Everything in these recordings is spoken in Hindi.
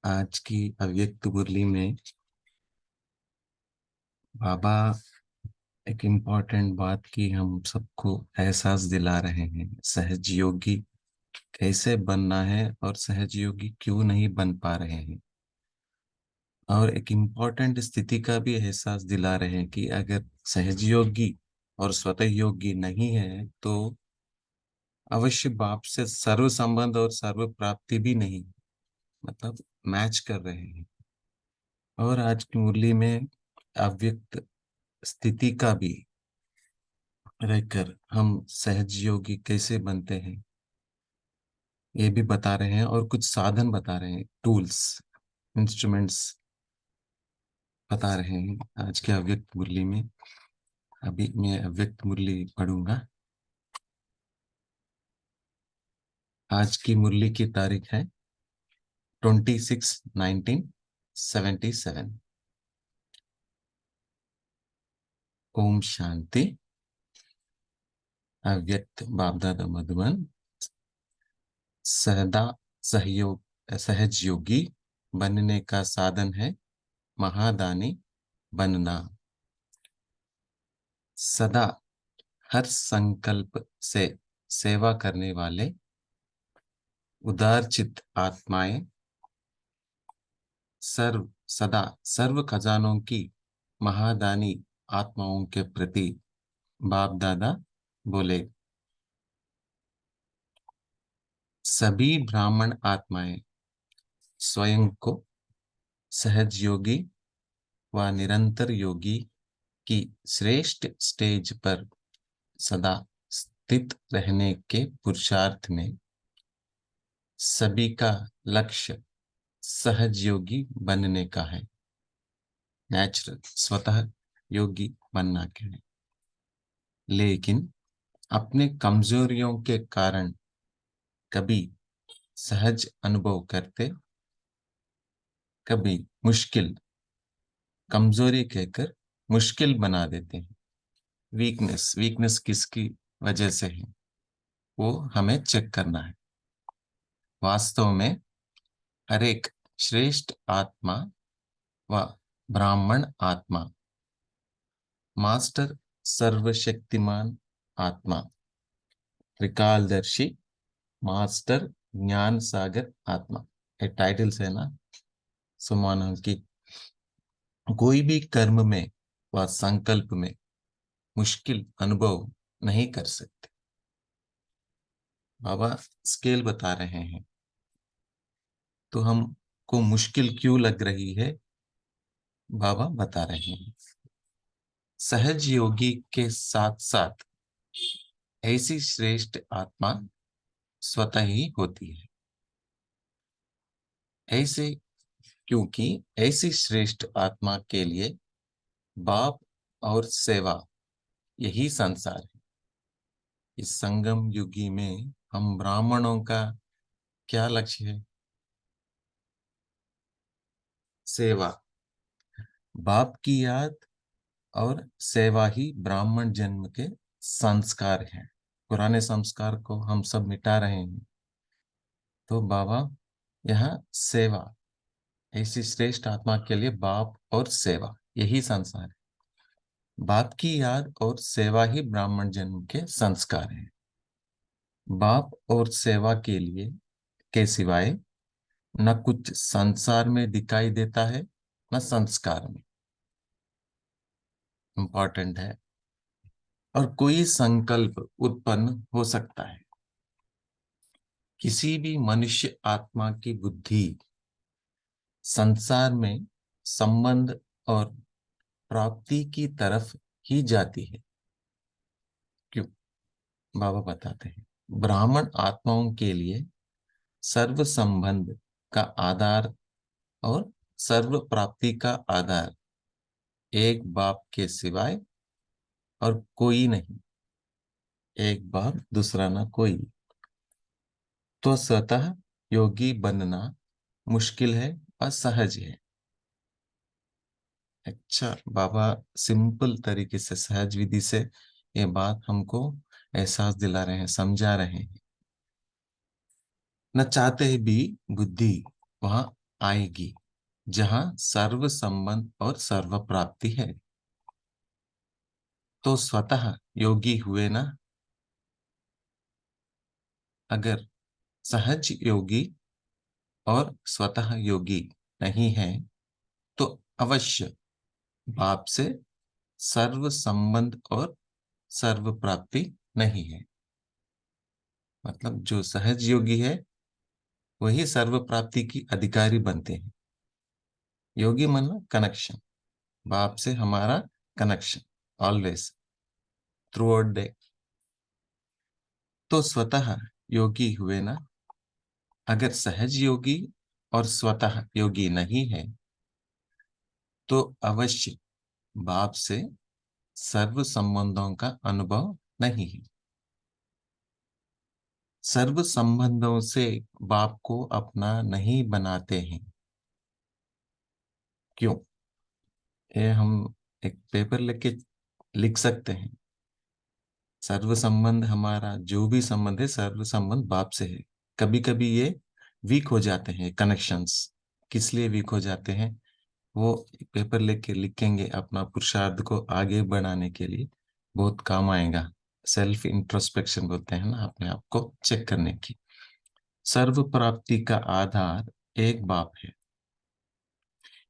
आज की अव्यक्त मुरली में बाबा एक इम्पोर्टेंट बात की हम सबको एहसास दिला रहे हैं। सहज योगी कैसे बनना है और सहज योगी क्यों नहीं बन पा रहे हैं, और एक इम्पोर्टेंट स्थिति का भी एहसास दिला रहे हैं कि अगर सहज योगी और स्वतः योगी नहीं है तो अवश्य बाप से सर्व संबंध और सर्व प्राप्ति भी नहीं, मतलब मैच कर रहे हैं। और आज की मुरली में अव्यक्त स्थिति का भी रहकर हम सहज योगी कैसे बनते हैं ये भी बता रहे हैं, और कुछ साधन बता रहे हैं, टूल्स, इंस्ट्रूमेंट्स बता रहे हैं आज के अव्यक्त मुरली में। अभी मैं अव्यक्त मुरली पढ़ूंगा। आज की मुरली की तारीख है 26/19/77। ओम शांति। अव्यक्त बाप दादा मधुबन। सदा सहज योगी बनने का साधन है महादानी बनना। सदा हर संकल्प से सेवा करने वाले उदारचित्त आत्माएं सदा सर्व खजानों की महादानी आत्माओं के प्रति बाप दादा बोले। सभी ब्राह्मण आत्माएं स्वयं को सहज योगी व निरंतर योगी की श्रेष्ठ स्टेज पर सदा स्थित रहने के पुरुषार्थ में सभी का लक्ष्य सहज योगी बनने का है। नेचुरल स्वतः योगी बनना के है, लेकिन अपने कमजोरियों के कारण कभी सहज अनुभव करते, कभी मुश्किल, कमजोरी कहकर मुश्किल बना देते हैं। वीकनेस वीकनेस किसकी वजह से है वो हमें चेक करना है। वास्तव में हर एक श्रेष्ठ आत्मा व ब्राह्मण आत्मा, मास्टर सर्वशक्तिमान आत्मा, त्रिकालदर्शी मास्टर ज्ञान सागर आत्मा, ये टाइटल्स है ना सुमान की। कोई भी कर्म में व संकल्प में मुश्किल अनुभव नहीं कर सकते। बाबा स्केल बता रहे हैं, तो हमको मुश्किल क्यों लग रही है बाबा बता रहे हैं। सहज योगी के साथ साथ ऐसी श्रेष्ठ आत्मा स्वतः ही होती है। ऐसे क्योंकि ऐसी श्रेष्ठ आत्मा के लिए बाप और सेवा यही संसार है। इस संगम युगी में हम ब्राह्मणों का क्या लक्ष्य है? सेवा, बाप की याद और सेवा ही ब्राह्मण जन्म के संस्कार हैं। पुराने संस्कार को हम सब मिटा रहे हैं, तो बाबा यहाँ सेवा, ऐसी श्रेष्ठ आत्मा के लिए बाप और सेवा यही संसार है। बाप की याद और सेवा ही ब्राह्मण जन्म के संस्कार हैं। बाप और सेवा के लिए के सिवाय न कुछ संसार में दिखाई देता है न संस्कार में। इंपॉर्टेंट है। और कोई संकल्प उत्पन्न हो सकता है। किसी भी मनुष्य आत्मा की बुद्धि संसार में संबंध और प्राप्ति की तरफ ही जाती है। क्यों? बाबा बताते हैं, ब्राह्मण आत्माओं के लिए सर्व संबंध का आधार और सर्व प्राप्ति का आधार एक बाप के सिवाय और कोई नहीं। एक बाप दूसरा ना कोई। तो स्वतः योगी बनना मुश्किल है, असहज है। अच्छा, बाबा सिंपल तरीके से सहज विधि से ये बात हमको एहसास दिला रहे हैं, समझा रहे हैं। न चाहते ही भी बुद्धि वहां आएगी जहां सर्व संबंध और सर्व प्राप्ति है। तो स्वतः योगी हुए ना। अगर सहज योगी और स्वतः योगी नहीं है तो अवश्य बाप से सर्व संबंध और सर्व प्राप्ति नहीं है। मतलब जो सहज योगी है वही सर्व प्राप्ति की अधिकारी बनते हैं। योगी मतलब कनेक्शन, बाप से हमारा connection always through out day. तो स्वतः योगी हुए ना। अगर सहज योगी और स्वतः योगी नहीं है तो अवश्य बाप से सर्व संबंधों का अनुभव नहीं है। सर्व संबंधों से बाप को अपना नहीं बनाते हैं। क्यों? ये हम एक पेपर लेके लिख सकते हैं। सर्व संबंध, हमारा जो भी संबंध है सर्व संबंध बाप से है। कभी कभी ये वीक हो जाते हैं कनेक्शंस। किस लिए वीक हो जाते हैं वो पेपर लेके लिखेंगे, अपना पुरुषार्थ को आगे बढ़ाने के लिए बहुत काम आएगा। सेल्फ इंट्रोस्पेक्शन बोलते हैं ना, अपने आप को चेक करने की। सर्व प्राप्ति का आधार एक बाप है।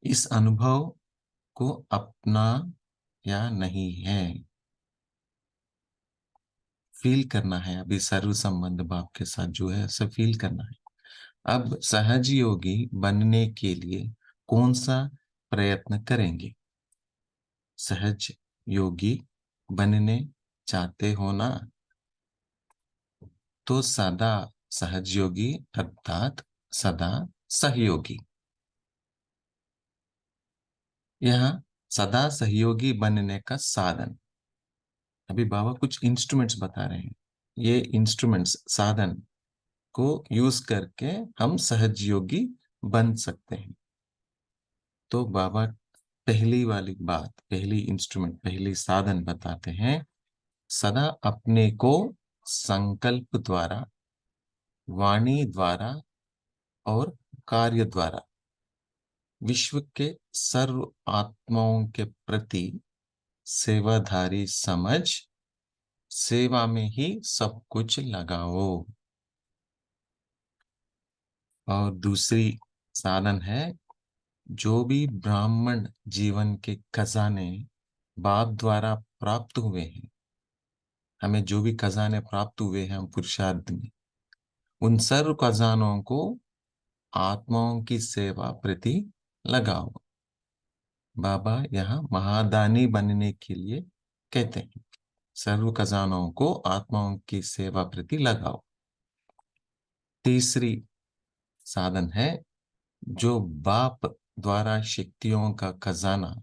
इस अनुभव को अपना या नहीं है, फील करना है। अभी सर्व संबंध बाप के साथ जो है उसे फील करना है। अब सहज योगी बनने के लिए कौन सा प्रयत्न करेंगे? सहज योगी बनने चाहते हो ना, तो सदा सहज योगी अर्थात सदा सहयोगी। यह सदा सहयोगी बनने का साधन, अभी बाबा कुछ इंस्ट्रूमेंट्स बता रहे हैं। ये इंस्ट्रूमेंट्स साधन को यूज करके हम सहज योगी बन सकते हैं। तो बाबा पहली वाली बात, पहली इंस्ट्रूमेंट, पहली साधन बताते हैं। सदा अपने को संकल्प द्वारा, वाणी द्वारा और कार्य द्वारा विश्व के सर्व आत्माओं के प्रति सेवाधारी समझ सेवा में ही सब कुछ लगाओ। और दूसरी साधन है, जो भी ब्राह्मण जीवन के खजाने बाप द्वारा प्राप्त हुए हैं, हमें जो भी खजाने प्राप्त हुए हैं हम पुरुषार्थ में, उन सर्व खजानों को आत्माओं की सेवा प्रति लगाओ। बाबा यहाँ महादानी बनने के लिए कहते हैं, सर्व खजानों को आत्माओं की सेवा प्रति लगाओ। तीसरी साधन है, जो बाप द्वारा शक्तियों का खजाना,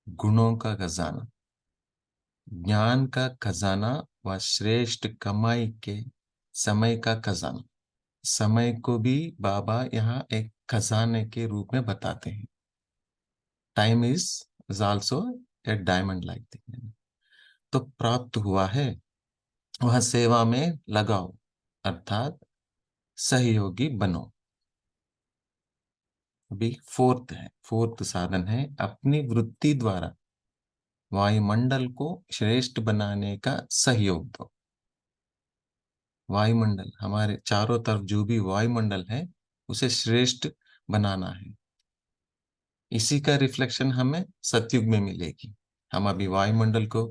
गुणों का खजाना, ज्ञान का खजाना व श्रेष्ठ कमाई के समय का खजाना। समय को भी बाबा यहाँ एक खजाने के रूप में बताते हैं। Time is also a diamond like thing. तो प्राप्त हुआ है वह सेवा में लगाओ, अर्थात सहयोगी बनो। अभी फोर्थ है, फोर्थ साधन है, अपनी वृत्ति द्वारा वायुमंडल को श्रेष्ठ बनाने का सहयोग दो। वायुमंडल, हमारे चारों तरफ जो भी वायुमंडल है उसे श्रेष्ठ बनाना है। इसी का रिफ्लेक्शन हमें सतयुग में मिलेगी। हम अभी वायुमंडल को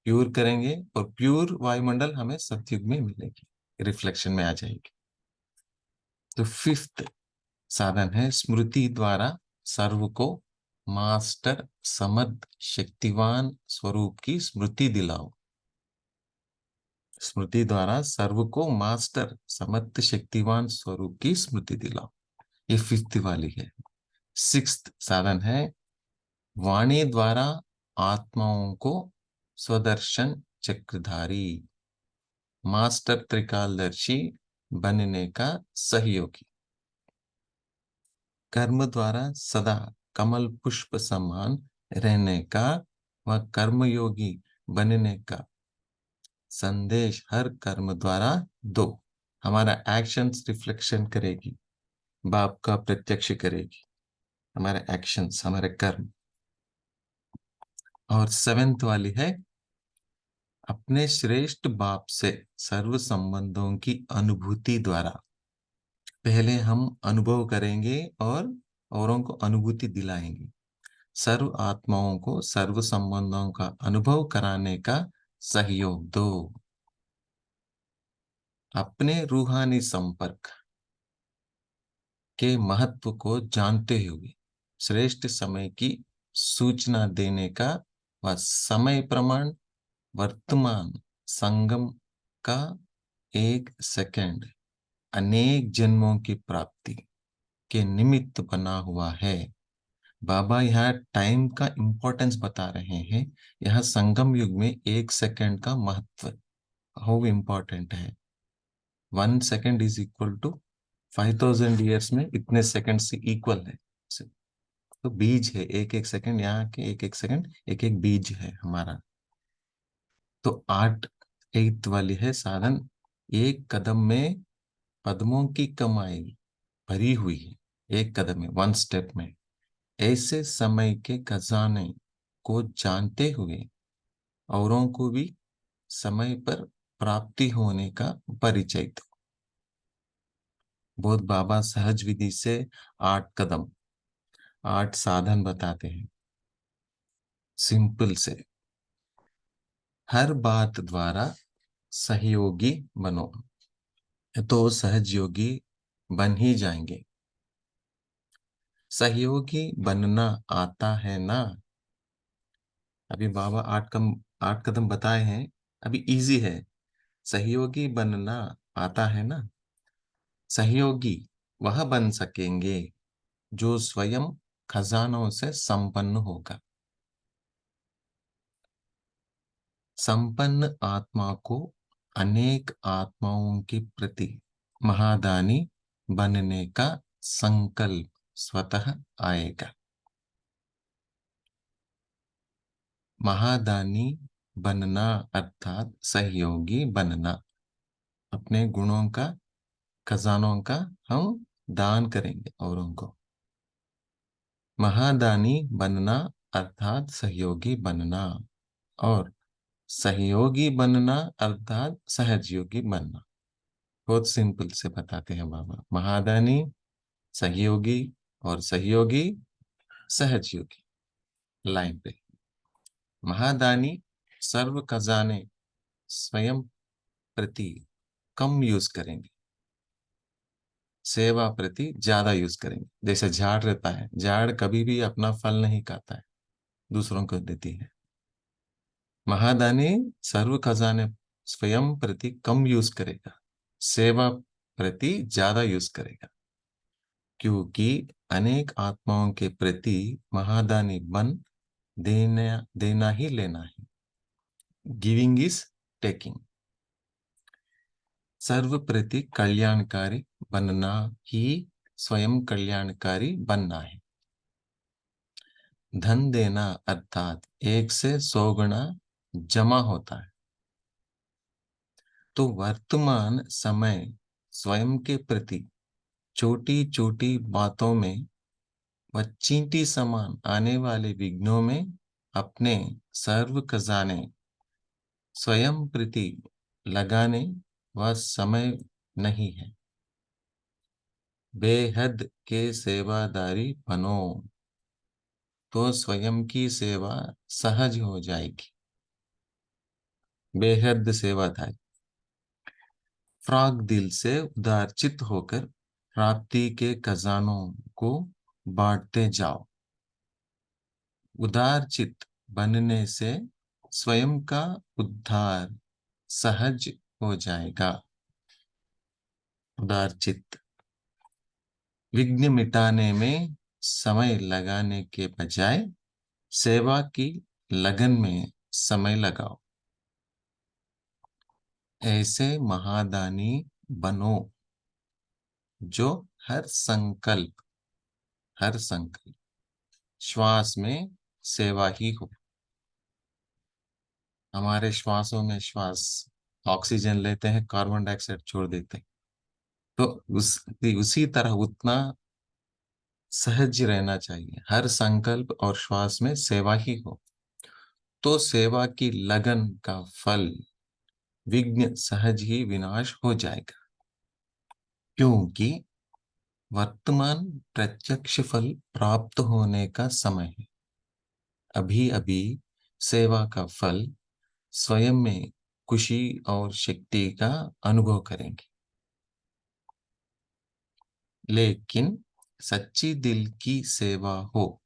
प्योर करेंगे और प्योर वायुमंडल हमें सतयुग में मिलेगी, रिफ्लेक्शन में आ जाएगी। तो फिफ्थ साधन है, स्मृति द्वारा सर्व को मास्टर समर्थ शक्तिवान स्वरूप की स्मृति दिलाओ। स्मृति द्वारा सर्व को मास्टर समर्थ शक्तिवान स्वरूप की स्मृति दिलाओ। ये फिफ्थ वाली है। सिक्स्थ साधन है, वाणी द्वारा आत्माओं को स्वदर्शन चक्रधारी मास्टर त्रिकालदर्शी बनने का सहयोगी। कर्म द्वारा सदा कमल पुष्प समान रहने का व कर्मयोगी बनने का संदेश हर कर्म द्वारा दो। हमारा एक्शंस रिफ्लेक्शन करेगी। बाप का प्रत्यक्ष करेगी, हमारे एक्शंस, हमारे कर्म। और सेवेंथ वाली है, अपने श्रेष्ठ बाप से सर्व संबंधों की अनुभूति द्वारा, पहले हम अनुभव करेंगे और औरों को अनुभूति दिलाएंगे। सर्व आत्माओं को सर्व संबंधों का अनुभव कराने का सहयोग दो। अपने रूहानी संपर्क के महत्व को जानते हुए श्रेष्ठ समय की सूचना देने का व समय प्रमाण वर्तमान संगम का एक सेकंड अनेक जन्मों की प्राप्ति के निमित्त बना हुआ है। बाबा यहाँ टाइम का इंपॉर्टेंस बता रहे हैं। यह संगम युग में एक सेकंड का महत्व, हाउ इम्पोर्टेंट है। 1 second is equal to 5000 years में इतने सेकंड से इक्वल है। तो बीज है, एक एक सेकंड, यहाँ के एक एक सेकंड एक एक बीज है हमारा। तो 8 वाली है, साधन एक कदम में पद्मों की कमाई भरी हुई है। एक कदम में, 1 स्टेप में। ऐसे समय के खजाने को जानते हुए औरों को भी समय पर प्राप्ति होने का परिचय दो। बहुत बाबा सहज विधि से 8 कदम, 8 साधन बताते हैं, सिंपल से। हर बात द्वारा सहयोगी बनो, तो सहज योगी बन ही जाएंगे। सहयोगी बनना आता है ना। अभी बाबा 8 कदम बताए हैं, अभी इजी है। सहयोगी बनना आता है ना। सहयोगी वह बन सकेंगे जो स्वयं खजानों से संपन्न होगा। संपन्न आत्मा को अनेक आत्माओं के प्रति महादानी बनने का संकल्प स्वतः आएगा। महादानी बनना अर्थात सहयोगी बनना। अपने गुणों का, खजानों का हम दान करेंगे औरों को। महादानी बनना अर्थात सहयोगी बनना, और सहयोगी बनना अर्थात सहजयोगी बनना। बहुत सिंपल से बताते हैं बाबा। महादानी, सहयोगी, और सहयोगी सहजयोगी। लाइन पे महादानी सर्व खजाने स्वयं प्रति कम यूज करेंगे, सेवा प्रति ज्यादा यूज करेंगे। जैसे झाड़ रहता है, झाड़ कभी भी अपना फल नहीं खाता है, दूसरों को देती है। महादानी सर्व खजाने स्वयं प्रति कम यूज करेगा, सेवा प्रति ज्यादा यूज करेगा। क्योंकि अनेक आत्माओं के प्रति महादानी बन देना ही लेना है। Giving is taking. सर्व प्रति कल्याणकारी बनना ही स्वयं कल्याणकारी बनना है। धन देना अर्थात 1 से 100 गुना जमा होता है। तो वर्तमान समय स्वयं के प्रति छोटी छोटी बातों में व चींटी समान आने वाले विघ्नों में अपने सर्व खजाने स्वयं प्रति लगाने वह समय नहीं है। बेहद के सेवादारी बनो, तो स्वयं की सेवा सहज हो जाएगी। बेहद सेवादारी, फ्राग दिल से उदारचित होकर प्राप्ति के खजानों को बांटते जाओ। उदारचित बनने से स्वयं का उद्धार सहज हो जाएगा। उदारचित, विघ्न मिटाने में समय लगाने के बजाय सेवा की लगन में समय लगाओ। ऐसे महादानी बनो जो हर संकल्प श्वास में सेवा ही हो। हमारे श्वासों में श्वास, ऑक्सीजन लेते हैं, कार्बन डाइऑक्साइड छोड़ देते हैं। तो उसी तरह उतना सहज रहना चाहिए, हर संकल्प और श्वास में सेवा ही हो। तो सेवा की लगन का फल विघ्न सहज ही विनाश हो जाएगा, क्योंकि वर्तमान प्रत्यक्ष फल प्राप्त होने का समय है। अभी अभी सेवा का फल स्वयं में खुशी और शक्ति का अनुभव करेंगे। लेकिन सच्ची दिल की सेवा हो,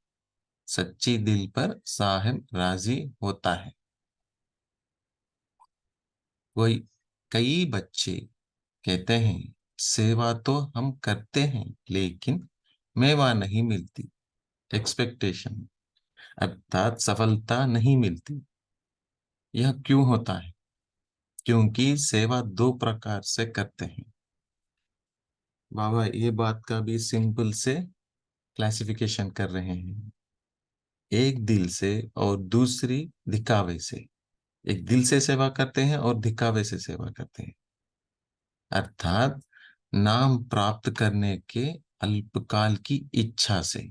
सच्ची दिल पर साहिब राजी होता है। कोई कई बच्चे कहते हैं सेवा तो हम करते हैं लेकिन मेवा नहीं मिलती, एक्सपेक्टेशन अर्थात सफलता नहीं मिलती। यह क्यों होता है? क्योंकि सेवा दो प्रकार से करते हैं। बाबा ये बात का भी सिंपल से क्लासिफिकेशन कर रहे हैं, एक दिल से और दूसरी दिखावे से। एक दिल से सेवा करते हैं और दिखावे से सेवा करते हैं, अर्थात नाम प्राप्त करने के अल्पकाल की इच्छा से।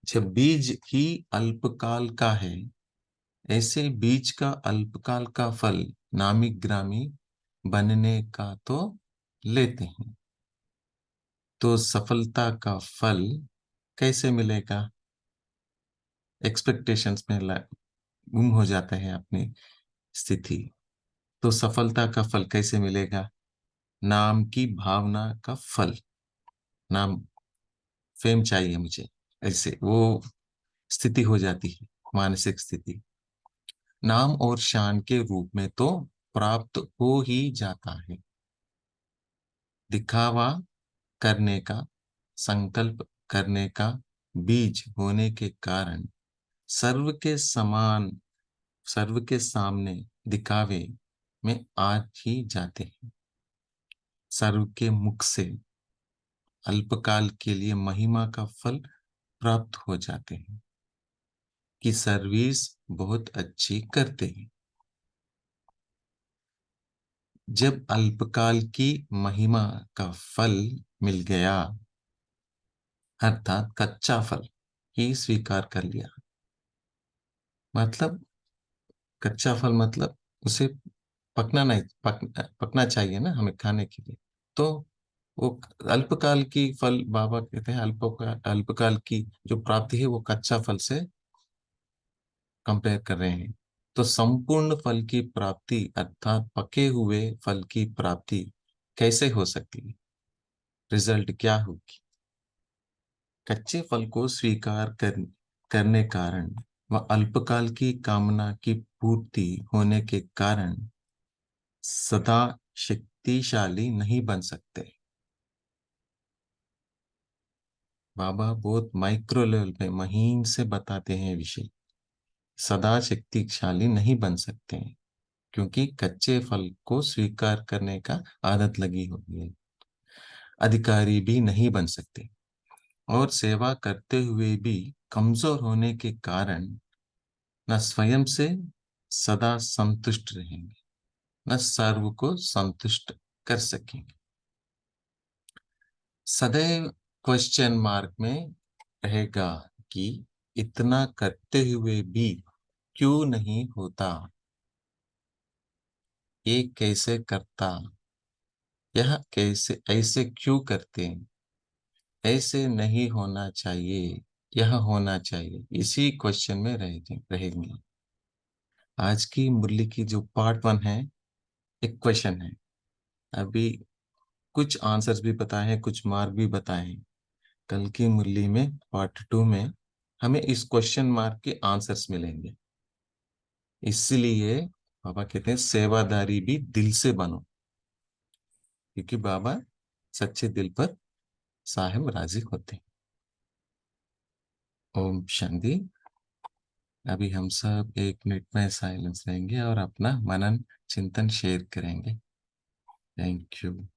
जब बीज ही अल्पकाल का है, ऐसे बीज का अल्पकाल का फल नामी ग्रामी बनने का तो लेते हैं। तो सफलता का फल कैसे मिलेगा? एक्सपेक्टेशंस में गुम हो जाता है अपनी स्थिति। तो सफलता का फल कैसे मिलेगा? नाम की भावना का फल। नाम, फेम चाहिए मुझे, ऐसे वो स्थिति हो जाती है, मानसिक स्थिति। नाम और शान के रूप में तो प्राप्त हो ही जाता है। दिखावा करने का, संकल्प करने का बीज होने के कारण सर्व के समान, सर्व के सामने दिखावे में आ ही जाते हैं। सर्व के मुख से अल्पकाल के लिए महिमा का फल प्राप्त हो जाते हैं कि सर्विस बहुत अच्छी करते हैं। जब अल्पकाल की महिमा का फल मिल गया, अर्थात कच्चा फल ही स्वीकार कर लिया, मतलब कच्चा फल मतलब उसे पकना नहीं, पकना चाहिए ना हमें खाने के लिए। तो वो अल्पकाल की फल, बाबा कहते हैं अल्पकाल की जो प्राप्ति है वो कच्चा फल से कंपेयर कर रहे हैं। तो संपूर्ण फल की प्राप्ति अर्थात पके हुए फल की प्राप्ति कैसे हो सकती है? रिजल्ट क्या होगी? कच्चे फल को स्वीकार करने कारण व अल्पकाल की कामना की पूर्ति होने के कारण सदा शक्तिशाली नहीं बन सकते। बाबा बहुत माइक्रो लेवल पे महीन से बताते हैं विषय। सदा शक्तिशाली नहीं बन सकते हैं, क्योंकि कच्चे फल को स्वीकार करने का आदत लगी हुई है। अधिकारी भी नहीं बन सकते और सेवा करते हुए भी कमजोर होने के कारण न स्वयं से सदा संतुष्ट रहेंगे, न सर्व को संतुष्ट कर सकेंगे। सदैव क्वेश्चन मार्क में रहेगा कि इतना करते हुए भी क्यों नहीं होता? ये कैसे करता? यह कैसे, ऐसे क्यों करते हैं? ऐसे नहीं होना चाहिए, यह होना चाहिए। इसी क्वेश्चन में रहेंगे। आज की मुरली की जो पार्ट वन है, एक क्वेश्चन है। अभी कुछ आंसर्स भी बताए हैं, कुछ मार्क भी बताए हैं। कल की मुरली में पार्ट टू में हमें इस क्वेश्चन मार्क के आंसर्स मिलेंगे। इसलिए बाबा कहते हैं सेवादारी भी दिल से बनो, क्योंकि बाबा सच्चे दिल पर साहिब राजी होते हैं। ओम शांति। अभी हम सब 1 मिनट में साइलेंस रहेंगे और अपना मनन चिंतन शेयर करेंगे। Thank you.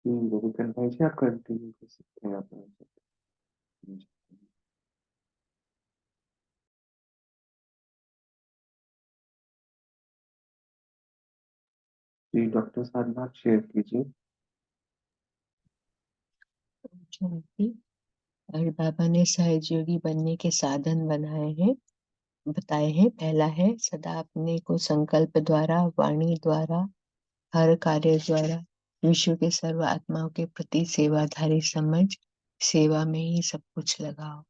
जी विपिन भाई जी, आप कंटिन्यू कर सकते हैं अपना। जी डॉक्टर साधना, आप शेयर कीजिए। शांति। और बाबा ने सहयोगी बनने के साधन बताए हैं। पहला है सदा अपने को संकल्प द्वारा, वाणी द्वारा, हर कार्य द्वारा विश्व के सर्व आत्माओं के प्रति सेवाधारी समझ, सेवा में ही सब कुछ लगाओ।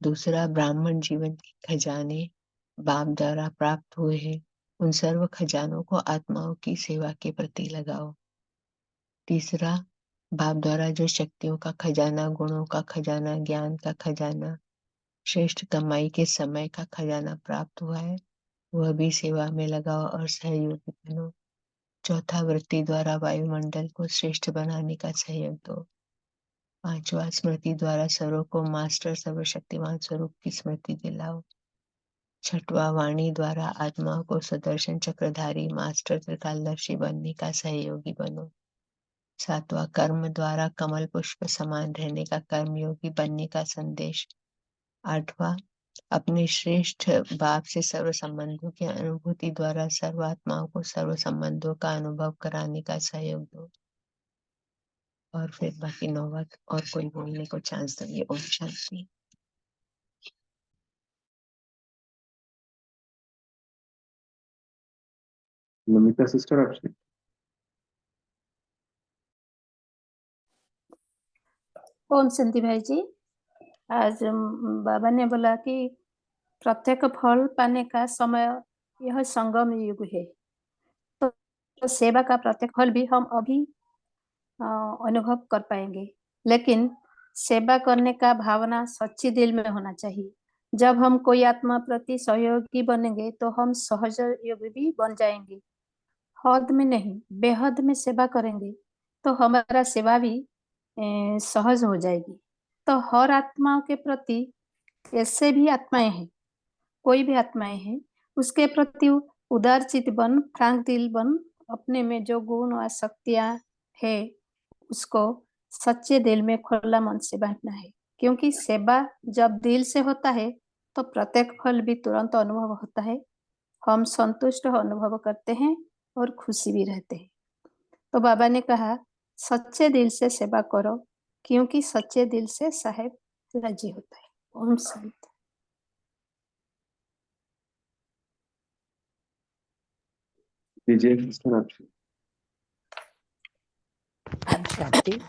दूसरा, ब्राह्मण जीवन के खजाने बाप द्वारा प्राप्त हुए हैं, उन सर्व खजानों को आत्माओं की सेवा के प्रति लगाओ। तीसरा, बाप द्वारा जो शक्तियों का खजाना, गुणों का खजाना, ज्ञान का खजाना, श्रेष्ठ कमाई के समय का खजाना प्राप्त हुआ है, वह भी सेवा में लगाओ और सहयोगी बनो। चौथा, वृत्ति द्वारा वायुमंडल को श्रेष्ठ बनाने का सहयोग दो। पांचवा, स्मृति द्वारा सर्वों को मास्टर सर्वशक्तिमान स्वरूप की स्मृति दिलाओ। छठवा, वाणी द्वारा आत्माओं को सुदर्शन चक्रधारी मास्टर त्रिकालदर्शी बनने का सहयोगी बनो। सातवां, कर्म द्वारा कमल पुष्प समान रहने का कर्मयोगी बनने का संदेश। आठवां, अपने श्रेष्ठ बाप से सर्व संबंधों की अनुभूति द्वारा सर्व आत्माओं को सर्व संबंधों का अनुभव कराने का सहयोग दो। और फिर बाकी 9वां और कोई बोलने को चांस देंगे। ओम शांति। नमिता सिस्टर, आप शेयर। ओम शांति भाई जी। आज बाबा ने बोला कि प्रत्येक फल पाने का समय यह संगम युग है। तो सेवा का प्रत्येक फल भी हम अभी अनुभव कर पाएंगे, लेकिन सेवा करने का भावना सच्ची दिल में होना चाहिए। जब हम कोई आत्मा प्रति सहयोगी बनेंगे तो हम सहज योगी भी बन जाएंगे। हद में नहीं, बेहद में सेवा करेंगे तो हमारा सेवा भी सहज हो जाएगी। तो हर आत्माओं के प्रति, ऐसे भी आत्माएं हैं, कोई भी आत्माएं हैं, उसके प्रति उदार चित बन, फ्रांक दिल बन, अपने में जो गुण और शक्तियां है उसको सच्चे दिल में खुला मन से बांटना है। क्योंकि सेवा जब दिल से होता है तो प्रत्येक फल भी तुरंत अनुभव होता है। हम संतुष्ट अनुभव करते हैं और खुशी भी रहते हैं। तो बाबा ने कहा सच्चे दिल से सेवा करो, क्योंकि सच्चे दिल से साहेब राजी होता है। ओम शांति। विजय सिस्टर, आप शेयर। ओम शांति।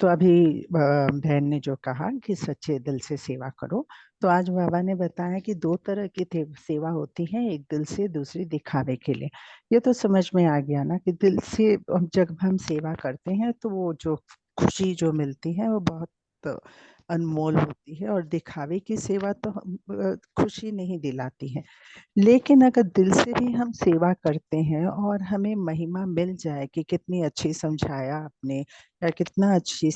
तो अभी बहन ने जो कहा कि सच्चे दिल से सेवा करो, तो आज बाबा ने बताया कि दो तरह की सेवा होती है, एक दिल से, दूसरी दिखावे के लिए। ये तो समझ में आ गया ना कि दिल से जब हम सेवा करते हैं तो वो जो खुशी जो मिलती है वो बहुत अनमोल होती है, और दिखावे की सेवा तो खुशी नहीं दिलाती है। लेकिन अगर दिल से भी हम सेवा करते हैं और हमें महिमा मिल जाए कि कितनी अच्छी समझाया आपने, या कितना अच्छी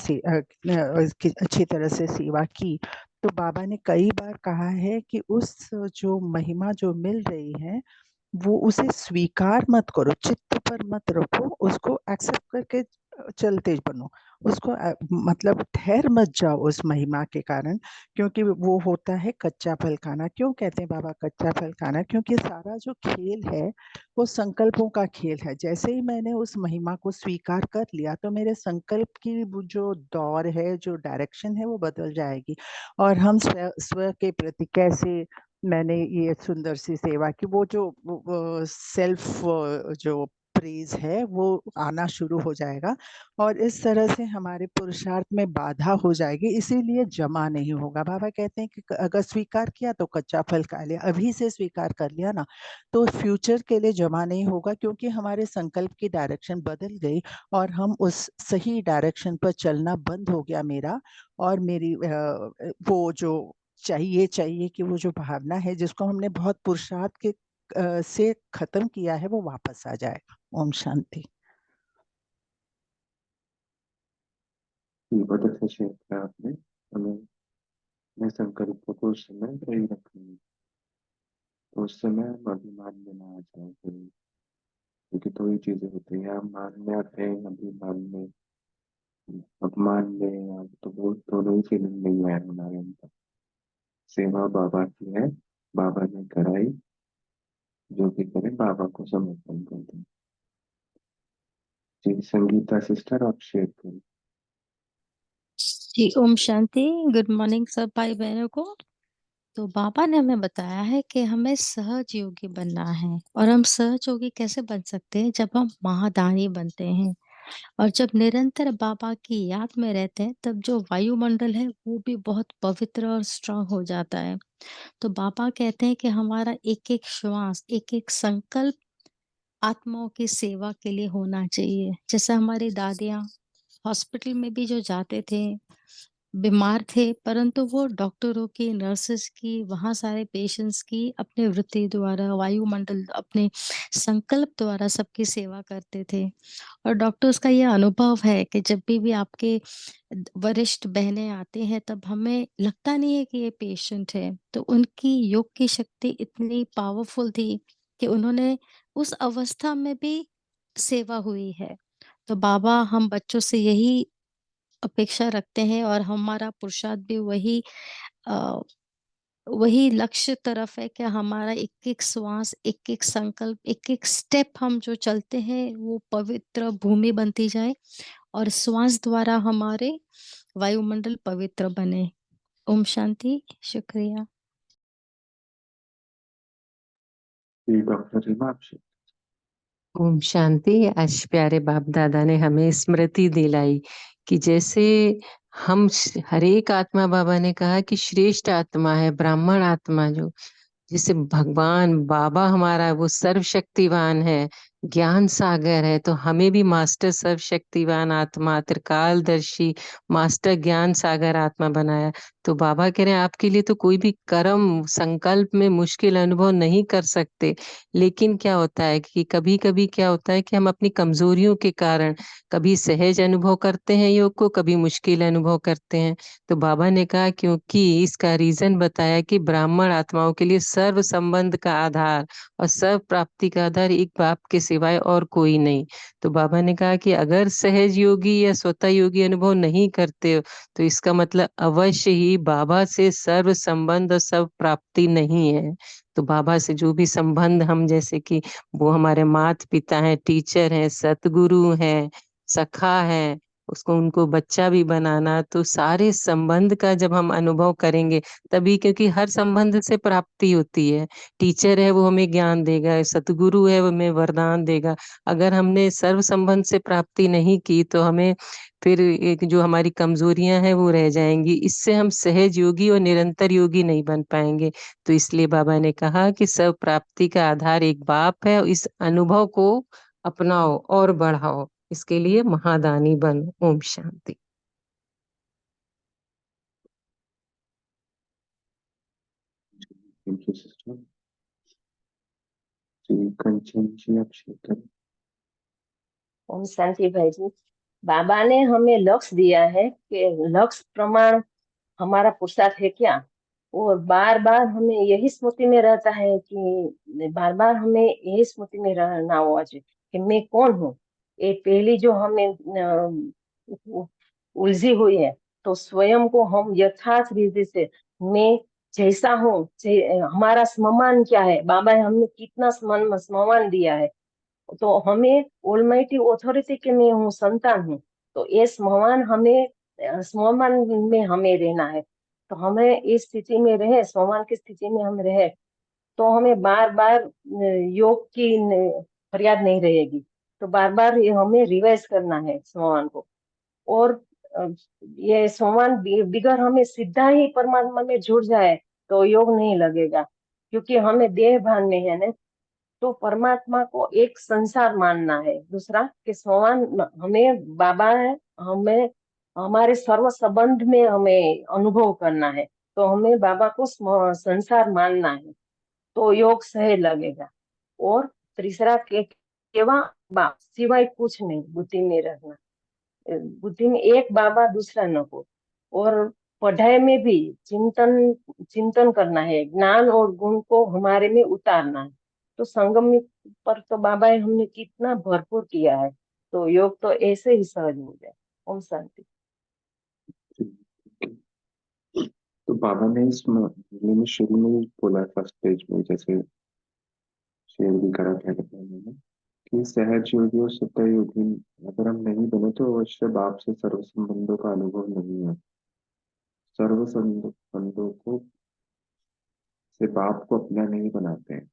तरह से सेवा की, तो बाबा ने कई बार कहा है कि उस जो महिमा जो मिल रही है वो उसे स्वीकार मत करो, चित्त पर मत रखो, उसको एक्सेप्ट करके चलते बनो। उसको मतलब ठहर मत जाओ उस महिमा के कारण, क्योंकि वो होता है कच्चा फल खाना। क्यों कहते हैं बाबा कच्चा फल खाना? क्योंकि सारा जो खेल है वो संकल्पों का खेल है। जैसे ही मैंने उस महिमा को स्वीकार कर लिया तो मेरे संकल्प की वो जो दौर है, जो डायरेक्शन है, वो बदल जाएगी। और हम स्व के प्रति कैसे, मैंने ये सुंदर सी सेवा की, वो जो सेल्फ जो प्रेज है वो आना शुरू हो जाएगा, और इस तरह से हमारे पुरुषार्थ में बाधा हो जाएगी, इसीलिए जमा नहीं होगा। बाबा कहते हैं कि अगर स्वीकार किया तो कच्चा फल खा लिया, अभी से स्वीकार कर लिया ना तो फ्यूचर के लिए जमा नहीं होगा, क्योंकि हमारे संकल्प की डायरेक्शन बदल गई और हम उस सही डायरेक्शन पर चलना बंद हो गया मेरा। और मेरी वो जो चाहिए कि वो जो भावना है जिसको हमने बहुत पुरुषार्थ के से खत्म किया है वो वापस आ जाएगा। ओम शांति। बहुत अच्छा शेयर किया आपने। हमें अपने संकल्पों को उस समय सही रखना है, तो उस समय हम अभिमान में ना आ जाए कभी। क्योंकि दो ही चीजें होती हैं, हम मान में आते हैं, अभिमान में अब मान ले, अब तो बहुत दोनों ही फीलिंग नहीं है हमारे अंदर। सेवा बाबा की है, बाबा ने कराई, जो भी करे बाबा को समर्पण कर दें। जी संगीता सिस्टर, आप शेयर करें। जी ओम शांति। गुड मॉर्निंग सब भाई बहनों को। तो बाबा ने हमें बताया है कि हमें सहज योगी बनना है। और हम सहज योगी कैसे बन सकते हैं? जब हम महादानी बनते हैं और जब निरंतर बाबा की याद में रहते हैं, तब जो वायुमंडल है वो भी बहुत पवित्र और स्ट्रांग हो जाता है। तो बाबा कहते हैं कि हमारा एक एक श्वास, एक एक संकल्प आत्माओं की सेवा के लिए होना चाहिए। जैसे हमारी दादियाँ हॉस्पिटल में भी जो जाते थे, बीमार थे, परंतु वो डॉक्टरों की, नर्सेस की, वहाँ सारे पेशेंट्स की अपने वृत्ति द्वारा, वायुमंडल अपने संकल्प द्वारा सबकी सेवा करते थे। और डॉक्टर्स का ये अनुभव है कि जब भी आपके वरिष्ठ बहनें आती हैं, तब हमें लगता नहीं है कि ये पेशेंट है। तो उनकी योग की शक्ति इतनी पावरफुल थी कि उन्होंने उस अवस्था में भी सेवा हुई है। तो बाबा हम बच्चों से यही अपेक्षा रखते हैं और हमारा पुरुषार्थ भी अ, वही लक्ष्य तरफ है कि हमारा एक-एक श्वास, एक-एक संकल्प, एक-एक स्टेप हम जो चलते हैं, वो पवित्र भूमि बनती जाए और श्वास द्वारा हमारे वायुमंडल पवित्र बने। ओम शांति, शुक्रिया। जी डॉक्टर रीमा, आप शेयर। ओम शांति। आज प्यारे बाप दादा ने हमें स्मृति दिलाई कि जैसे हर एक आत्मा, बाबा ने कहा कि श्रेष्ठ आत्मा है ब्राह्मण आत्मा, जो जैसे भगवान बाबा हमारा वो सर्वशक्तिवान है, ज्ञान सागर है, तो हमें भी मास्टर सर्वशक्तिवान आत्मा, त्रिकालदर्शी मास्टर ज्ञान सागर आत्मा बनाया। तो बाबा कह रहे हैं आपके लिए तो कोई भी कर्म संकल्प में मुश्किल अनुभव नहीं कर सकते। लेकिन क्या होता है कि कभी कभी क्या होता है कि हम अपनी कमजोरियों के कारण कभी सहज अनुभव करते हैं योग को, कभी मुश्किल अनुभव करते हैं। तो बाबा ने कहा क्योंकि इसका रीजन बताया कि ब्राह्मण आत्माओं के लिए सर्व संबंध का आधार और सर्व प्राप्ति का आधार एक बाप के सिवाय और कोई नहीं। तो बाबा ने कहा कि अगर सहज योगी या स्वतः योगी अनुभव नहीं करते हो, तो इसका मतलब अवश्य ही बाबा से सर्व संबंध और सर्व प्राप्ति नहीं है। तो बाबा से जो भी संबंध हम, जैसे कि वो हमारे माता पिता हैं, टीचर हैं, सतगुरु हैं, सखा है, उसको उनको बच्चा भी बनाना, तो सारे संबंध का जब हम अनुभव करेंगे तभी, क्योंकि हर संबंध से प्राप्ति होती है। टीचर है वो हमें ज्ञान देगा, सतगुरु है वो हमें वरदान देगा। अगर हमने सर्व संबंध से प्राप्ति नहीं की तो हमें फिर एक जो हमारी कमजोरियां हैं वो रह जाएंगी। इससे हम सहज योगी और निरंतर योगी नहीं बन पाएंगे। तो इसलिए बाबा ने कहा कि सब प्राप्ति का आधार एक बाप है, इस अनुभव को अपनाओ और बढ़ाओ, इसके लिए महादानी बनो। ओम शांति। Thank you sister. जी कंचन जी, आप शेयर करें। ओम शांति भाई जी। बाबा ने हमें लक्ष्य दिया है कि लक्ष्य प्रमाण हमारा पुरुषार्थ है क्या। और बार बार हमें यही स्मृति में रहता है कि बार बार हमें यही स्मृति में रहना होगा कि मैं कौन हूँ। ये पहली जो हमें उलझी हुई है, तो स्वयं को हम यथार्थ रीति से मैं जैसा हूँ, हमारा सम्मान क्या है, बाबा ने हमने कितना सम्मान दिया है। तो हमें ऑलमाइटी ऑथोरिटी के मैं हूँ, संतान हूँ। तो ये स्मरण में हमें रहना है। तो हमें इस स्थिति में रहे, स्मरण की स्थिति में हम रहे, तो हमें बार बार योग की फरियाद नहीं रहेगी। तो बार बार ये हमें रिवाइज करना है स्मरण को। और अ, ये स्मरण बिगर हमें सीधा ही परमात्मा में जुड़ जाए तो योग नहीं लगेगा, क्योंकि हमें देह भान में है ना। तो परमात्मा को एक संसार मानना है। दूसरा कि स्वयं हमें बाबा है, हमें हमारे सर्व संबंध में हमें अनुभव करना है। तो हमें बाबा को संसार मानना है, तो योग सही लगेगा। और तीसरा के केवल बाप सिवाय कुछ नहीं, बुद्धि में रहना, बुद्धि में एक बाबा दूसरा न हो। और पढ़ाई में भी चिंतन चिंतन करना है, ज्ञान और गुण को हमारे में उतारना है। तो संगम पर तो बाबा हमने कितना भरपूर किया है। तो योग तो ऐसे ही सहज हो जाए। ओम शांति। तो बाबा ने इस महीने में शुरू में ही बोला फर्स्ट पेज में, जैसे शेयर भी करा था मैंने, कि सहज योगी और शुद्ध योगी अगर हम नहीं बने तो अवश्य बाप से सर्व संबंधों का अनुभव नहीं है। सर्व संबंधों को से बाप को अपना नहीं बनाते हैं।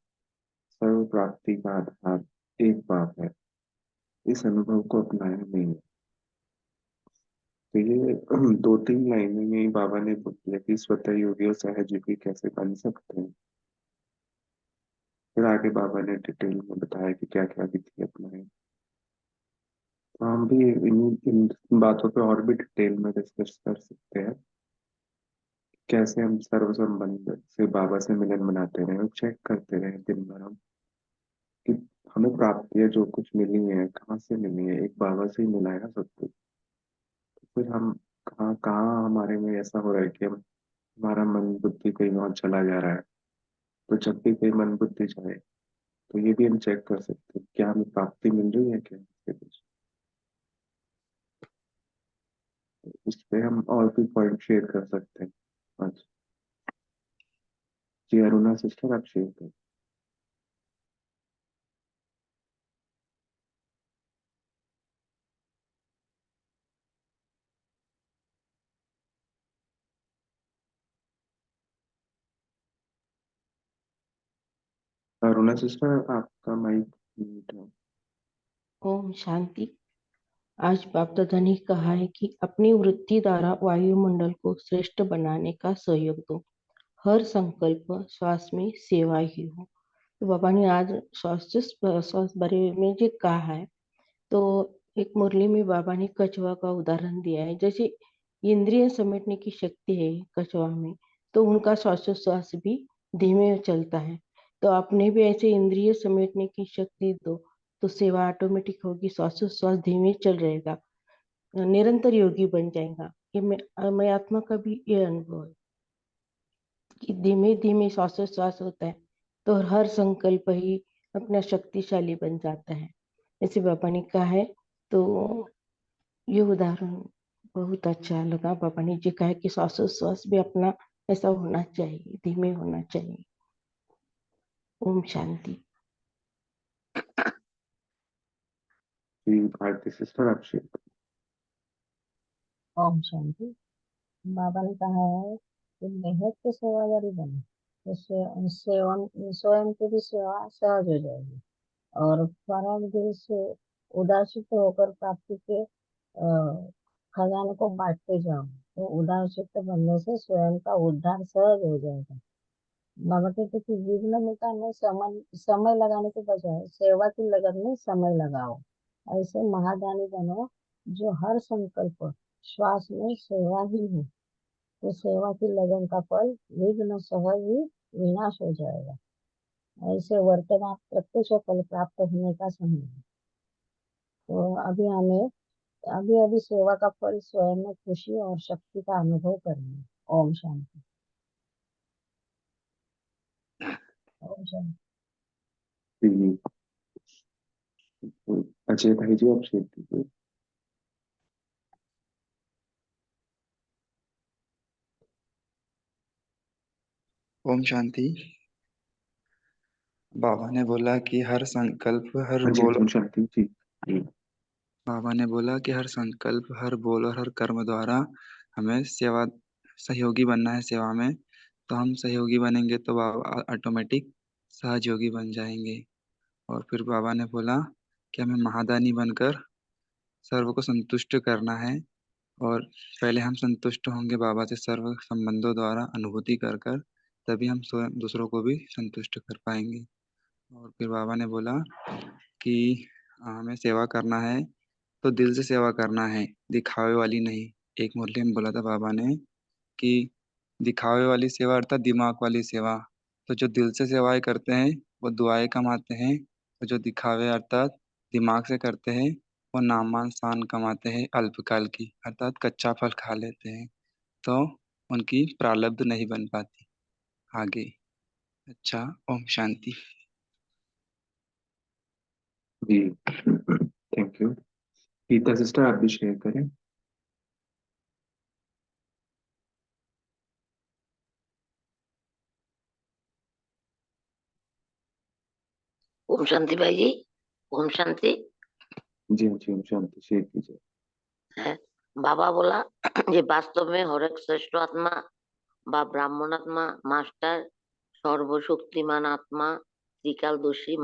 सर्व प्राप्ति का आधार एक बाप है, इस अनुभव को अपनाया नहीं है। तो ये दो तीन लाइनों में ही बाबा ने बोला कि स्वतः योगी और सहज योगी कैसे बन सकते हैं। फिर आगे बाबा ने डिटेल में बताया कि क्या क्या विधि अपनाए। तो हम भी इन बातों पे और भी डिटेल में डिस्कस कर सकते हैं, कैसे हम सर्व संबंध से बाबा से मिलन बनाते रहे और चेक करते रहे दिन भर हम कि हमें प्राप्तियां जो कुछ मिली है कहाँ से मिली है। एक बाबा से ही मिला है ना सब कुछ। फिर हम कहाँ कहाँ हमारे में ऐसा हो रहा है कि हम हमारा मन बुद्धि कहीं और चला जा रहा है। तो जब भी कहीं मन बुद्धि जाए तो ये भी हम चेक कर सकते हैं क्या हमें प्राप्ति मिल रही है क्या इससे कुछ। इस पे हम और भी पॉइंट शेयर कर सकते हैं आज। जी अरुणा सिस्टर आप शेयर करें। अरुणा सिस्टर आपका माइक म्यूट है। ओम शांति। आज बाप दादा ने कहा है कि अपनी वृत्ति द्वारा वायुमंडल को श्रेष्ठ बनाने का सहयोग दो। हर संकल्प श्वास में सेवा ही हो। तो बाबा ने आज स्वास्थ्य बारे में जो कहा है, तो एक मुरली में बाबा ने कछुआ का उदाहरण दिया है। जैसे इंद्रिय समेटने की शक्ति है कछुआ में, तो उनका श्वासोच्छ्वास भी धीमे चलता है। तो आपने भी ऐसे इंद्रिय समेटने की शक्ति दो, तो सेवा ऑटोमेटिक होगी, श्वासोच्छ्वास धीमे चल रहेगा, निरंतर योगी बन जाएगा। ये मैं आत्मा का भी ये अनुभव है कि धीमे धीमे श्वासोच्छ्वास होता है तो हर संकल्प ही अपना शक्तिशाली बन जाता है, ऐसे बाबा ने कहा है। तो ये उदाहरण बहुत अच्छा लगा। बाबा ने जी कहा कि श्वासोच्छ्वास भी अपना ऐसा होना चाहिए, धीमे होना चाहिए। ओम शांति। जी भारती सिस्टर आप शेयर करें। ओम शांति। बाबा ने कहा है कि मेहनत के सेवादारी बने, तो स्वयं की भी सेवा सहज हो जाएगी और परम दिल से उदासित होकर प्राप्ति के खजाने को बांटते जाओ। तो उदासित बनने से स्वयं का उद्धार सहज हो जाएगा। बाबा कहते कि विघ्न मिटाने समय लगाने के बजाय सेवा की लगन में समय लगाओ। ऐसे महादानी बनो जो हर संकल्प श्वास में सेवा ही है। तो सेवा की लगन का फल विघ्न सहज ही विनाश हो जाएगा। ऐसे वर्तमान प्रत्यक्ष फल प्राप्त होने का समय है। तो अभी अभी सेवा का फल स्वयं में खुशी और शक्ति का अनुभव करना है। ओम शांति। ओम शांति। जी अजय भाई जी आप शेयर कीजिए। ओम शांति। बाबा ने बोला कि हर संकल्प हर हाँ जी बोल ओम शांति जी। जी बाबा ने बोला कि हर संकल्प हर बोल और हर कर्म द्वारा हमें सेवा सहयोगी बनना है सेवा में। तो हम सहयोगी बनेंगे तो बाबा ऑटोमेटिक सहयोगी बन जाएंगे। और फिर बाबा ने बोला कि हमें महादानी बनकर सर्व को संतुष्ट करना है। और पहले हम संतुष्ट होंगे बाबा से सर्व संबंधों द्वारा अनुभूति कर कर, तभी हम स्वयं दूसरों को भी संतुष्ट कर पाएंगे। और फिर बाबा ने बोला कि हमें सेवा करना है तो दिल से सेवा करना है, दिखावे वाली नहीं। एक मुरली में बोला था बाबा ने कि दिखावे वाली सेवा अर्थात दिमाग वाली सेवा। तो जो दिल से सेवाएं करते हैं वो दुआएं कमाते हैं, और जो दिखावे अर्थात दिमाग से करते हैं वो नामान शान कमाते हैं अल्पकाल की, अर्थात कच्चा फल खा लेते हैं। तो उनकी प्रारब्ध नहीं बन पाती आगे। अच्छा, ओम शांति। जी थैंक यू। गीता सिस्टर आप भी शेयर करें। ओम शांति भाई जी। ओम शांति। जी हाँ जी, ओम शांति, शेयर कीजिए। है बाबा बोला ये वास्तव में हर एक श्रेष्ठ आत्मा বা ব্রাহ্মণ आत्मा मास्टर सर्वशक्तिमान आत्मा त्रिकालदोषी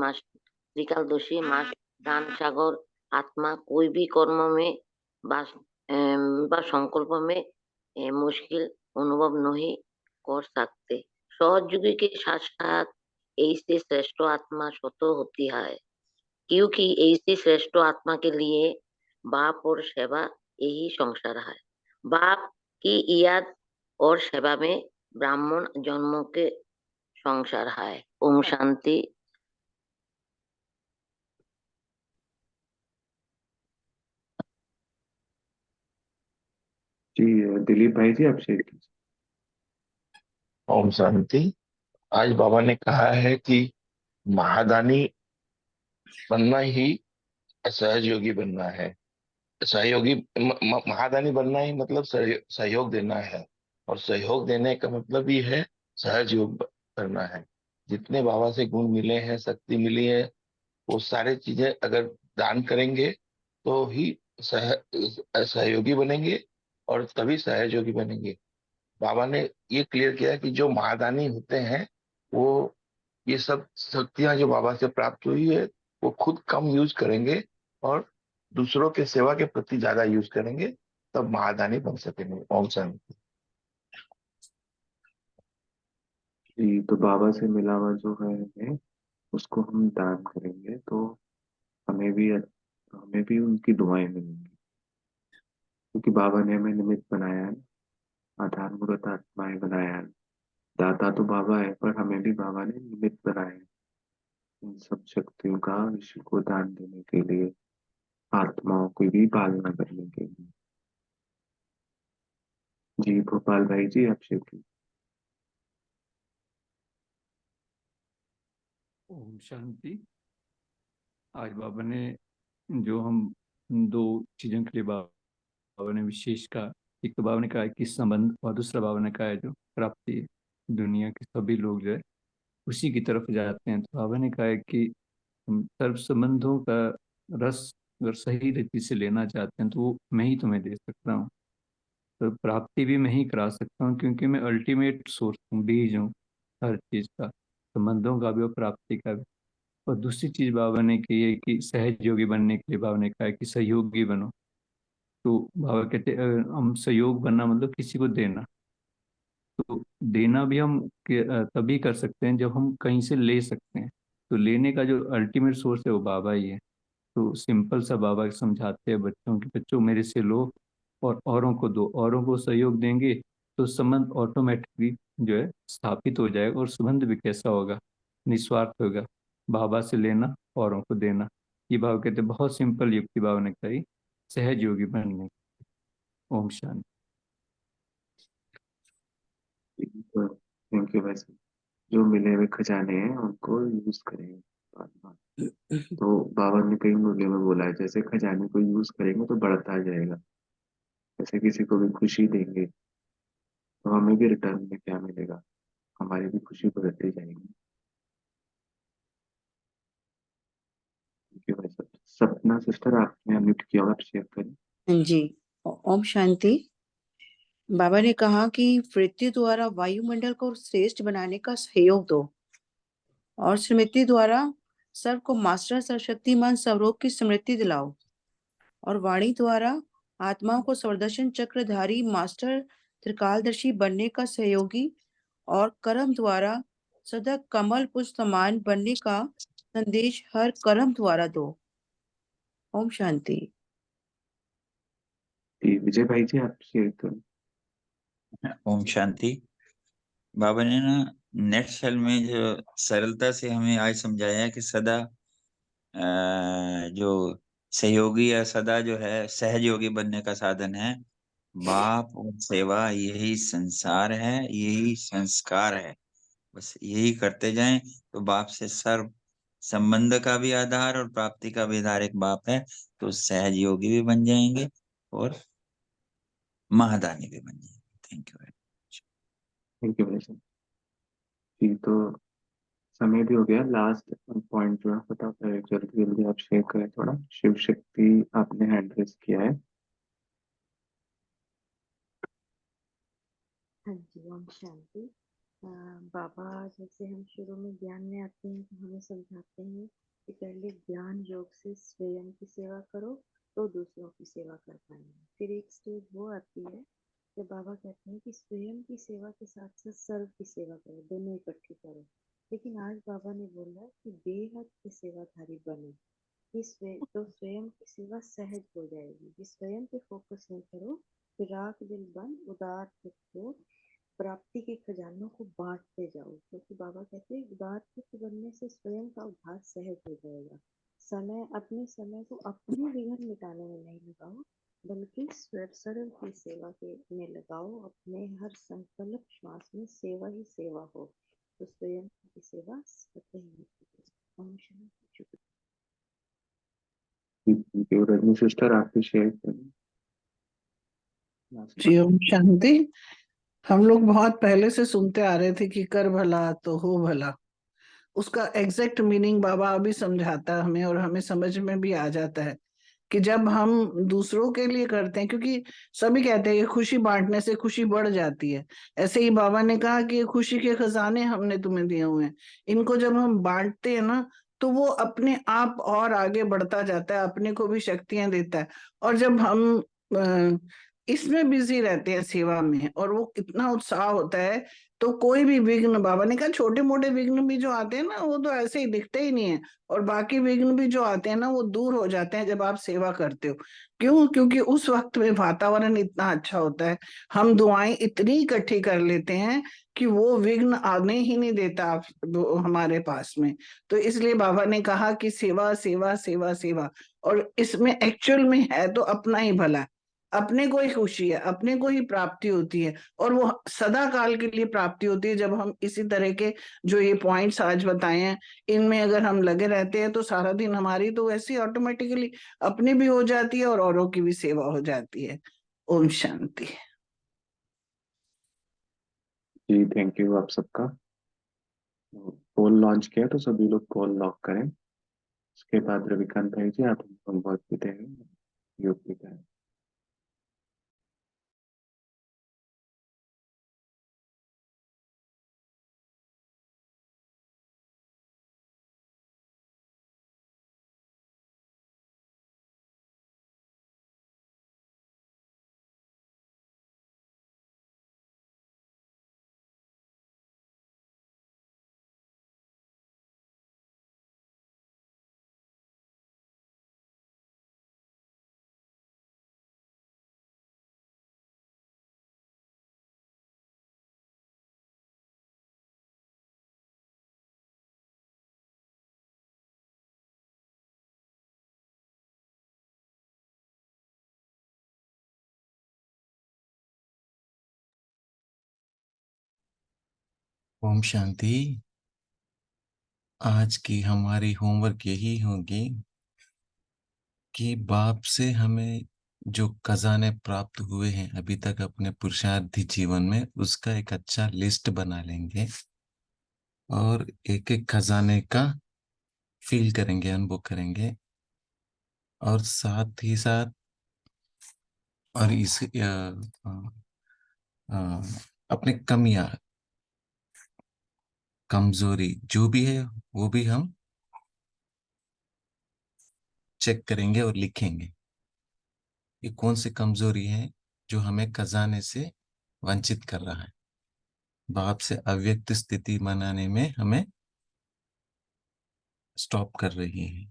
दान सागर आत्मा कोई भी कर्म में बा संकल्प में मुश्किल अनुभव नहीं कर सकते। सहयोगी के साथ साथ ऐसे श्रेष्ठ आत्मा स्वतः होती है, क्योंकि ऐसी श्रेष्ठ आत्मा के लिए बाप और सेवा यही संसार है। बाप की याद और सेवा में ब्राह्मण जन्मों के संसार है। ओम शांति। जी दिलीप भाई जी, आप शेयर कीजिए। ओम शांति। आज बाबा ने कहा है कि महादानी बनना ही सहयोगी बनना है। सहयोगी महादानी बनना ही मतलब सहयोग देना है, और सहयोग देने का मतलब ही है सहयोग करना है। जितने बाबा से गुण मिले हैं, शक्ति मिली है, वो सारे चीजें अगर दान करेंगे तो ही सहयोगी बनेंगे, और तभी सहयोगी बनेंगे। बाबा ने ये क्लियर किया कि जो महादानी होते हैं वो ये सब शक्तियां जो बाबा से प्राप्त हुई है वो खुद कम यूज करेंगे और दूसरों के सेवा के प्रति ज्यादा यूज करेंगे, तब महादानी बन सकेंगे। ओम शांति। जी, तो बाबा से मिला हुआ जो है उसको हम दान करेंगे तो हमें भी उनकी दुआएं मिलेंगी, क्योंकि बाबा ने हमें निमित्त बनाया है, आधार मूर्त आत्माएं बनाया है। दाता तो बाबा है, पर हमें भी बाबा ने निमित्त बनाया है इन सब शक्तियों का विश्व को दान देने के लिए, आत्माओं की भी पालना करने के लिए। जी भोपाल भाई जी, आप शेयर कीजिए। ओम शांति। आज बाबा ने जो हम दो चीजों के लिए बाबा ने विशेष कहा, एक तो बाबा ने कहा कि संबंध, और दूसरा बाबा ने कहा है जो प्राप्ति है। दुनिया के सभी लोग जो है उसी की तरफ जाते हैं। तो बाबा ने कहा है कि हम सर्व संबंधों का रस अगर सही रीति से लेना चाहते हैं तो वो मैं ही तुम्हें दे सकता हूँ। तो प्राप्ति भी मैं ही करा सकता हूँ, क्योंकि मैं अल्टीमेट सोर्स हूँ, बीज हूँ हर चीज का, संबंधों का भी और प्राप्ति का भी। और दूसरी चीज बाबा ने कही है कि सहयोगी बनने के लिए बाबा ने कहा है कि सहयोगी बनो। तो बाबा कहते हम सहयोग बनना मतलब किसी को देना। तो देना भी हम तभी कर सकते हैं जब हम कहीं से ले सकते हैं। तो लेने का जो अल्टीमेट सोर्स है वो बाबा ही है। तो सिंपल सा बाबा समझाते हैं बच्चों के, बच्चों मेरे से लो और औरों को दो, औरों को सहयोग देंगे तो संबंध ऑटोमेटिकली जो है स्थापित हो जाएगा। और संबंध भी कैसा होगा, निस्वार्थ होगा, बाबा से लेना औरों को देना। ये बाबा कहते हैं, बहुत सिंपल युक्ति बाबा ने कही सहयोगी बनने। ओम शांति। थैंक यू भाई साहब। जो मिले हुए खजाने हैं उनको यूज करेंगे बार बार। तो बाबा ने कई मूल्यों में बोला है, जैसे खजाने को यूज करेंगे तो बढ़ता जाएगा। जैसे किसी को भी खुशी देंगे तो हमें भी रिटर्न में क्या मिलेगा, हमारी भी खुशी बढ़ती जाएगी। थैंक यू भाई साहब। सपना सिस्टर, आपने अनम्यूट किया हुआ, आप शेयर करें। जी, ओम शांति। बाबा ने कहा कि वृत्ति द्वारा वायुमंडल को श्रेष्ठ बनाने का सहयोग दो, और स्मृति द्वारा सर्व को मास्टर सर्वशक्तिमान सर्वरोग की स्मृति दिलाओ, और वाणी द्वारा आत्माओं को स्वरदर्शन चक्रधारी मास्टर त्रिकालदर्शी बनने का सहयोगी, और कर्म द्वारा सदा कमल पुष्प समान बनने का संदेश हर कर्म द्वारा दो। ओम शांति। जी विजय भाई जी, आप शेयर करें। ओम शांति। बाबा ने ना नेट सेल में जो सरलता से हमें आज समझाया कि सदा जो सहयोगी या सदा जो है सहयोगी बनने का साधन है बाप और सेवा। यही संसार है, यही संस्कार है। बस यही करते जाएं तो बाप से सर्व संबंध का भी आधार और प्राप्ति का भी आधार एक बाप है। तो सहयोगी भी बन जाएंगे और महादानी भी बन जाएंगे। Thank you. थैंक यू भाई साहब। जी तो समय भी हो गया। लास्ट पॉइंट जो है फटाफट जल्दी जल्दी आप शेयर करें थोड़ा। शिव शक्ति आपने हैंड रेस किया है। हाँ जी, ओम शांति। बाबा जैसे हम शुरू में ज्ञान में आते हैं तो हमें समझाते हैं कि पहले ज्ञान योग से स्वयं की सेवा करो तो दूसरों की सेवा कर पाएंगे। फिर एक स्टेज वो आती है जब बाबा कहते हैं कि स्वयं की सेवा के साथ साथ सर्व की सेवा करो, दोनों इकट्ठी करो। लेकिन आज बाबा ने बोला कि बेहद के सेवाधारी बनो, तो स्वयं की सेवा सहज हो जाएगी। कि स्वयं पे फोकस नहीं करो, फिर राख दिल बन उदार चित्त हो, प्राप्ति के खजानों को बांटते जाओ। क्योंकि बाबा कहते हैं उदार चित्त बनने से स्वयं का उद्धार सहज हो जाएगा। अपने समय को अपने विघ्न मिटाने में नहीं लगाओ, बल्कि सर्व की सेवा के में लगाओ। अपने हर संकल्प श्वास में सेवा ही सेवा हो, तो स्वयं की सेवा स्वतः ही होती है। ओम शांति। शुक्रिया। Thank you. रजनी सिस्टर, आप भी शेयर करें लास्ट जी पॉइंट। ओम शांति। हम लोग बहुत पहले से सुनते आ रहे थे कि कर भला तो हो भला। उसका एग्जैक्ट मीनिंग बाबा अभी समझाता है हमें, और हमें समझ में भी आ जाता है कि जब हम दूसरों के लिए करते हैं, क्योंकि सभी कहते हैं कि खुशी बांटने से खुशी बढ़ जाती है। ऐसे ही बाबा ने कहा कि ये खुशी के खजाने हमने तुम्हें दिए हुए हैं, इनको जब हम बांटते हैं ना तो वो अपने आप और आगे बढ़ता जाता है, अपने को भी शक्तियां देता है। और जब हम इसमें बिजी रहते हैं सेवा में, और वो कितना उत्साह होता है, तो कोई भी विघ्न, बाबा ने कहा छोटे मोटे विघ्न भी जो आते हैं ना वो तो ऐसे ही दिखते ही नहीं है, और बाकी विघ्न भी जो आते हैं ना वो दूर हो जाते हैं जब आप सेवा करते हो। क्यों? क्योंकि उस वक्त में वातावरण इतना अच्छा होता है, हम दुआएं इतनी इकट्ठी कर लेते हैं कि वो विघ्न आने ही नहीं देता हमारे पास में। तो इसलिए बाबा ने कहा कि सेवा सेवा सेवा सेवा, और इसमें एक्चुअल में है तो अपना ही भला, अपने को ही खुशी है, अपने को ही प्राप्ति होती है, और वो सदा काल के लिए प्राप्ति होती है। जब हम इसी तरह के जो ये पॉइंट्स आज बताए हैं इनमें अगर हम लगे रहते हैं तो सारा दिन हमारी तो वैसे ऑटोमेटिकली अपनी भी हो जाती है और औरों की भी सेवा हो जाती है। ओम शांति। जी थैंक यू आप सबका। पोल लॉन्च किया तो सभी लोग पोल लॉक करें। उसके बाद रविकांत भाई जी आप हमको बहुत पीते हैं योग पीते हैं। ओम शांति। आज की हमारी होमवर्क यही होगी कि बाप से हमें जो खजाने प्राप्त हुए हैं अभी तक अपने पुरुषार्थी जीवन में, उसका एक अच्छा लिस्ट बना लेंगे और एक एक खजाने का फील करेंगे, अनुभव करेंगे। और साथ ही साथ और इस अ, अपने कमियां, कमजोरी जो भी है वो भी हम चेक करेंगे और लिखेंगे। ये कौन सी कमजोरी है जो हमें खजाने से वंचित कर रहा है, बाप से अव्यक्त स्थिति बनाने में हमें स्टॉप कर रही है।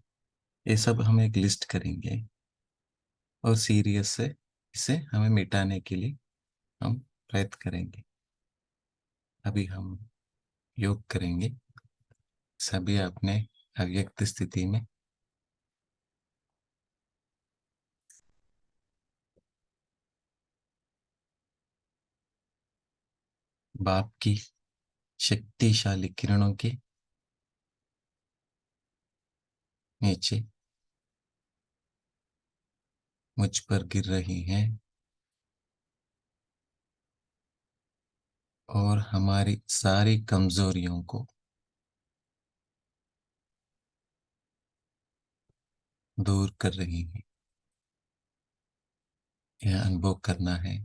ये सब हम एक लिस्ट करेंगे और सीरियस से इसे हमें मिटाने के लिए हम प्रयत्न करेंगे। अभी हम योग करेंगे सभी अपने अव्यक्त स्थिति में। बाप की शक्तिशाली किरणों के नीचे मुझ पर गिर रही हैं और हमारी सारी कमजोरियों को दूर कर रही हैं। यह अनुभव करना है।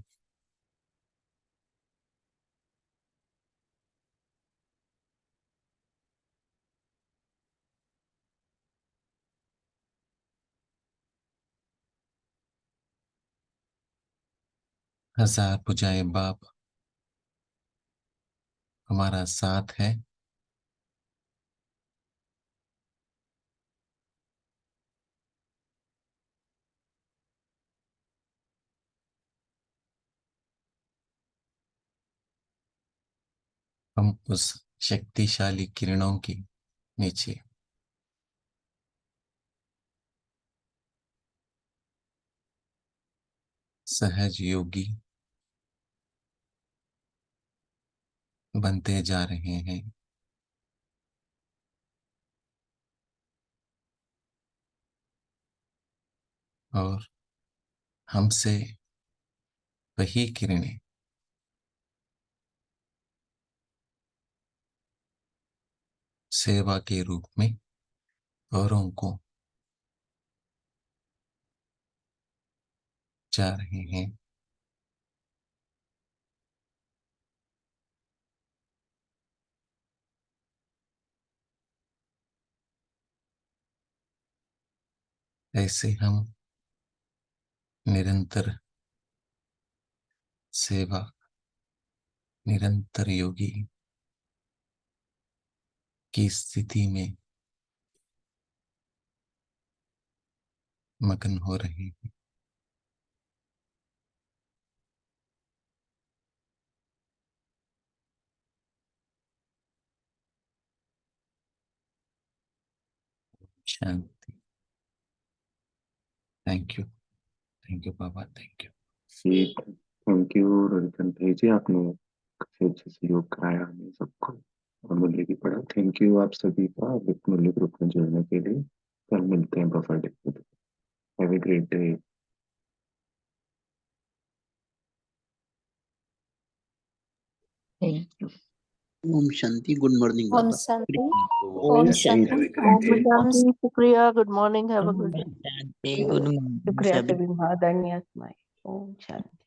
हजार भुजाएं बाप हमारा साथ है। हम उस शक्तिशाली किरणों के नीचे सहज योगी बनते जा रहे हैं। और हमसे वही किरणें सेवा के रूप में औरों को जा रहे हैं। ऐसे हम निरंतर सेवा, निरंतर योगी की स्थिति में मगन हो रहे हैं। शांति। Thank you Baba, thank you. ठीक, थैंक यू रविकांत भाई जी, आपने काफी अच्छे से योग कराया हमें सबको और मुरली भी पढ़ा। थैंक यू आप सभी का विद मुरली ग्रुप में जुड़ने के लिए। कल मिलते हैं बफर डे पे। Have a great day. Thank you. ओम शांति। गुड मॉर्निंग ओम बाबा। शांति। ओम ओम शांति। शांति। Have a great ओम day. शांति। शुक्रिया, गुड मॉर्निंग, हैव अ ओम गुड डे। शांति। गुड मॉर्निंग शुक्रिया सभी। सभी महादानी आत्माएं। ओम शांति।